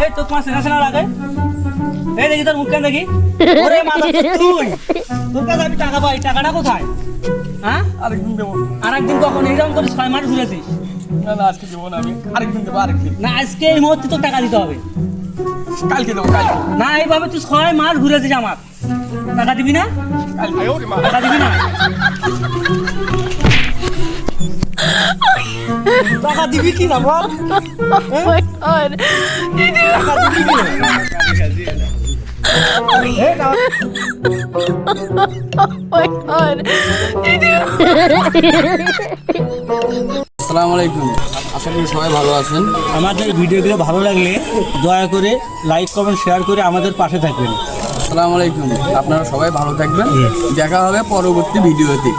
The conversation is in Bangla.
এই তো তোমার সেনা লাগে এই দেখি তোর মুখ কেন দেখি ওরে মাথা তুই তোর কাছে আমি টাকা পাই টাকাটা কোথায় হ্যাঁ আরেকদিন দেবো। আরেকদিন কখন এইরকম করে 6 মাস ঘুরেছিস না না আজকে দেবো না, আমি আরেকদিন দেবো, আরেকদিন। না আজকে এই মুহূর্তে তো টাকা দিতে হবে কালকে দেবো, কালকে। না এইভাবে তুই 6 মাস ঘুরেছিস আমার টাকা দিবি না কালকে। টাকা দিবি না টাকা দিবি কি না বল Oh my god. টাকা দিবি কি না এই না Oh my god. আসসালামু আলাইকুম, আশা করি সবাই ভালো আছেন। আমাদের ভিডিওগুলো ভালো লাগলে দয়া করে লাইক কমেন্ট শেয়ার করে আমাদের পাশে থাকবেন আসসালামু আলাইকুম, আপনারা সবাই ভালো থাকবেন। দেখা হবে পরবর্তী ভিডিওতে।